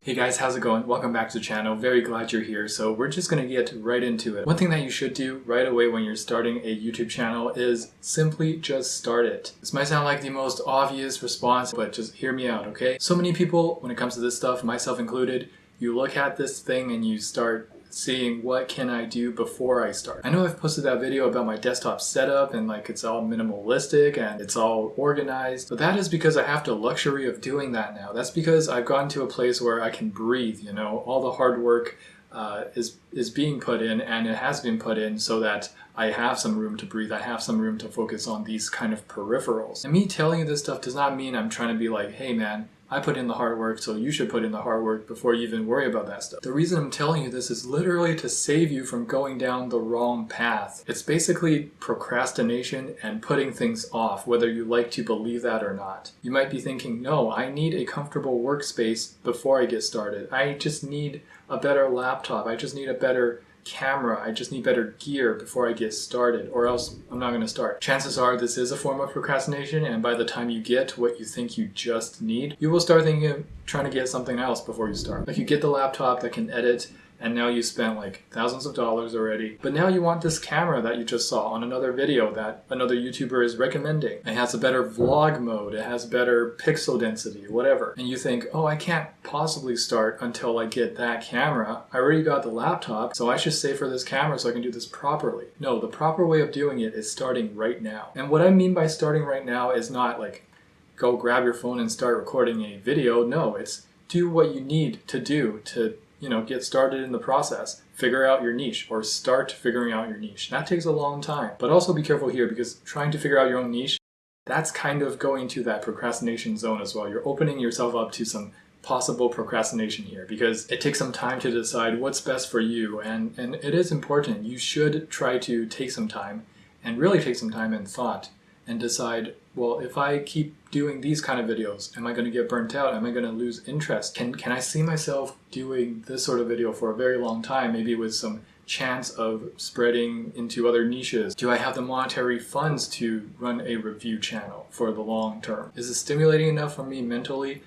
Hey guys, how's it going? Welcome back to the channel. Very glad you're here. So we're just gonna get right into it. One thing that you should do right away when you're starting a YouTube channel is simply just start it. This might sound like the most obvious response, but just hear me out, okay? So many people, when it comes to this stuff, myself included, you look at this thing and you start seeing what can I do before I start. I know I've posted that video about my desktop setup and like it's all minimalistic and it's all organized, but that is because I have the luxury of doing that now. That's because I've gotten to a place where I can breathe, you know, all the hard work is being put in, and it has been put in so that I have some room to breathe. I have some room to focus on these kind of peripherals. And me telling you this stuff does not mean I'm trying to be like, hey man, I put in the hard work, so you should put in the hard work before you even worry about that stuff. The reason I'm telling you this is literally to save you from going down the wrong path. It's basically procrastination and putting things off, whether you like to believe that or not. You might be thinking, no, I need a comfortable workspace before I get started. I just need a better laptop. I just need a better camera. I just need better gear before I get started, or else I'm not going to start. Chances are this is a form of procrastination, and by the time you get what you think you just need, you will start thinking of trying to get something else before you start. Like you get the laptop that can edit, and now you spent like thousands of dollars already, but now you want this camera that you just saw on another video that another YouTuber is recommending. It has a better vlog mode, it has better pixel density, whatever. And you think, oh, I can't possibly start until I get that camera. I already got the laptop, so I should save for this camera so I can do this properly. No, the proper way of doing it is starting right now. And what I mean by starting right now is not like, go grab your phone and start recording a video. No, it's do what you need to do to get started in the process. Figure out your niche, or start figuring out your niche. That takes a long time. But also be careful here, because trying to figure out your own niche, that's kind of going to that procrastination zone as well. You're opening yourself up to some possible procrastination here, because it takes some time to decide what's best for you, and it is important. You should try to take some time, and really take some time and thought, and decide, well, if I keep doing these kind of videos, am I going to get burnt out? Am I going to lose interest? Can I see myself doing this sort of video for a very long time, maybe with some chance of spreading into other niches? Do I have the monetary funds to run a review channel for the long term? Is it stimulating enough for me mentally?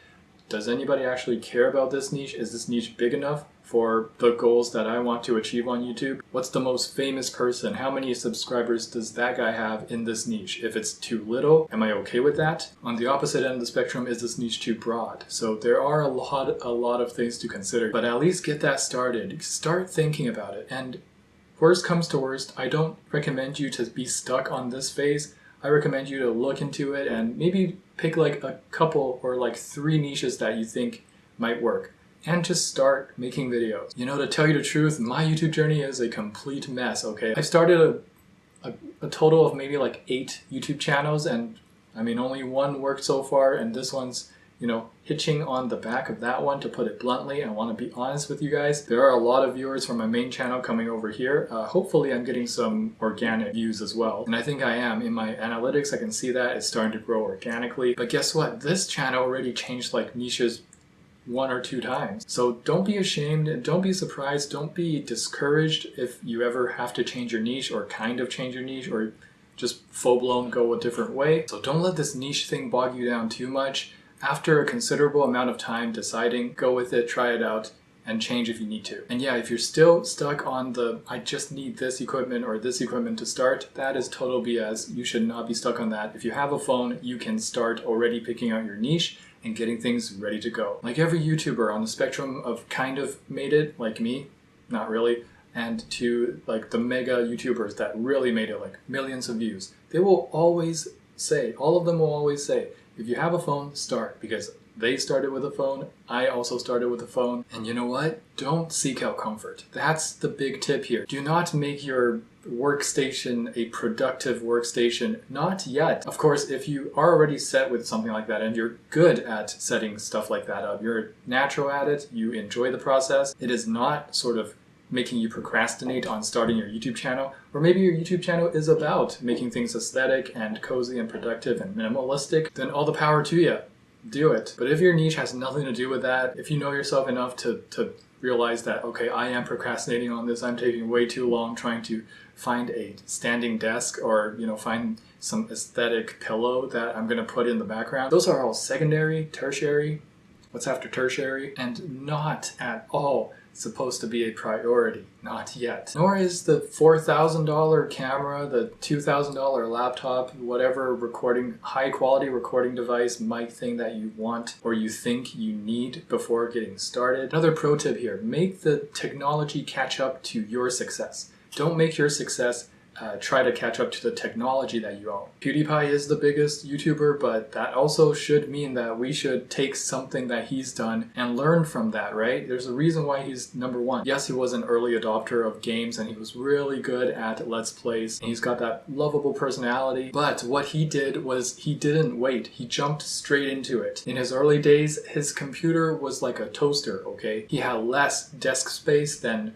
Does anybody actually care about this niche? Is this niche big enough for the goals that I want to achieve on YouTube? What's the most famous person? How many subscribers does that guy have in this niche? If it's too little, am I okay with that? On the opposite end of the spectrum, is this niche too broad? So there are a lot of things to consider, but at least get that started. Start thinking about it. And worst comes to worst, I don't recommend you to be stuck on this phase. I recommend you to look into it and maybe pick like a couple or like 3 niches that you think might work, and just start making videos. You know, to tell you the truth, my YouTube journey is a complete mess, okay? I started a total of maybe like 8 YouTube channels, and I mean only one worked so far, and this one's, you know, hitching on the back of that one, to put it bluntly. I want to be honest with you guys. There are a lot of viewers from my main channel coming over here. Hopefully I'm getting some organic views as well. And I think I am. In my analytics, I can see that it's starting to grow organically. But guess what? This channel already changed like niches 1 or 2 times. So don't be ashamed, and don't be surprised, don't be discouraged if you ever have to change your niche, or kind of change your niche, or just full-blown go a different way. So don't let this niche thing bog you down too much. After a considerable amount of time deciding, go with it, try it out, and change if you need to. And yeah, if you're still stuck on the, I just need this equipment or this equipment to start, that is total BS. You should not be stuck on that. If you have a phone, you can start already picking out your niche and getting things ready to go. Like every YouTuber on the spectrum of kind of made it, like me, not really, and to like the mega YouTubers that really made it, like millions of views, they will always say, all of them will always say, if you have a phone, start, because they started with a phone, I also started with a phone. And you know what? Don't seek out comfort. That's the big tip here. Do not make your workstation a productive workstation. Not yet. Of course, if you are already set with something like that and you're good at setting stuff like that up, you're natural at it, you enjoy the process, it is not sort of making you procrastinate on starting your YouTube channel, or maybe your YouTube channel is about making things aesthetic and cozy and productive and minimalistic, then all the power to you. Do it. But if your niche has nothing to do with that, if you know yourself enough to realize that, okay, I am procrastinating on this, I'm taking way too long trying to find a standing desk, or, you know, find some aesthetic pillow that I'm going to put in the background. Those are all secondary, tertiary, what's after tertiary, and not at all supposed to be a priority. Not yet. Nor is the $4,000 camera, the $2,000 laptop, whatever recording, high quality recording device, mic thing that you want or you think you need before getting started. Another pro tip here, make the technology catch up to your success. Don't make your success try to catch up to the technology that you own. PewDiePie is the biggest YouTuber, but that also should mean that we should take something that he's done and learn from that, right? There's a reason why he's #1. Yes, he was an early adopter of games and he was really good at Let's Plays and he's got that lovable personality, but what he did was he didn't wait. He jumped straight into it. In his early days, his computer was like a toaster, okay? He had less desk space than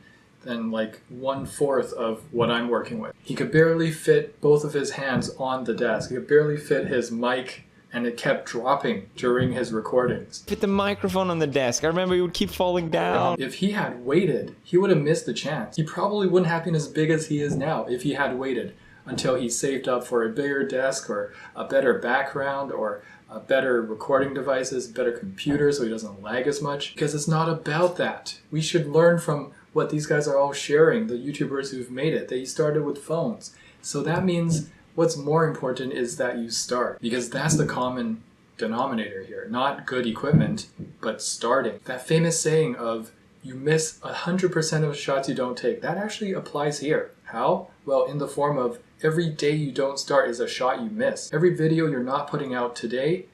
like 1/4 of what I'm working with. He could barely fit both of his hands on the desk. He could barely fit his mic and it kept dropping during his recordings. Fit the microphone on the desk. I remember he would keep falling down. If he had waited, he would have missed the chance. He probably wouldn't have been as big as he is now if he had waited until he saved up for a bigger desk or a better background or better recording devices, better computer so he doesn't lag as much. Because it's not about that. We should learn from what these guys are all sharing, the YouTubers who've made it. They started with phones. So that means what's more important is that you start, because that's the common denominator here. Not good equipment, but starting. That famous saying of you miss 100% of shots you don't take, that actually applies here. How? Well, in the form of every day you don't start is a shot you miss. Every video you're not putting out today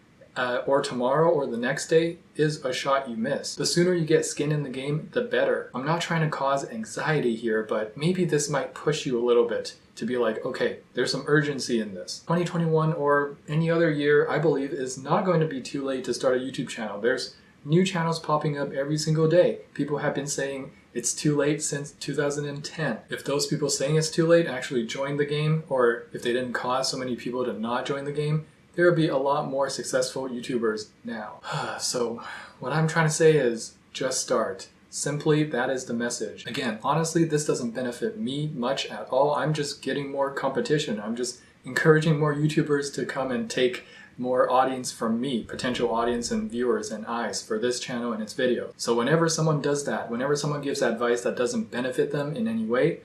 or tomorrow or the next day is a shot you miss. The sooner you get skin in the game, the better. I'm not trying to cause anxiety here, but maybe this might push you a little bit to be like, okay, there's some urgency in this. 2021 or any other year, I believe, is not going to be too late to start a YouTube channel. There's new channels popping up every single day. People have been saying it's too late since 2010. If those people saying it's too late actually joined the game, or if they didn't cause so many people to not join the game, there would be a lot more successful YouTubers now. So what I'm trying to say is just start. Simply, that is the message. Again, honestly, this doesn't benefit me much at all. I'm just getting more competition. I'm just encouraging more YouTubers to come and take more audience from me, potential audience and viewers and eyes for this channel and its video. So whenever someone does that, whenever someone gives advice that doesn't benefit them in any way,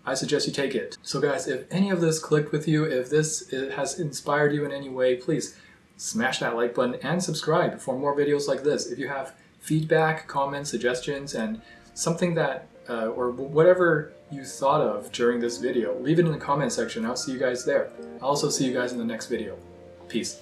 I suggest you take it. So guys, if any of this clicked with you, if this has inspired you in any way, please smash that like button and subscribe for more videos like this. If you have feedback, comments, suggestions, and something that, or whatever you thought of during this video, leave it in the comment section. I'll see you guys there. I'll also see you guys in the next video. Peace.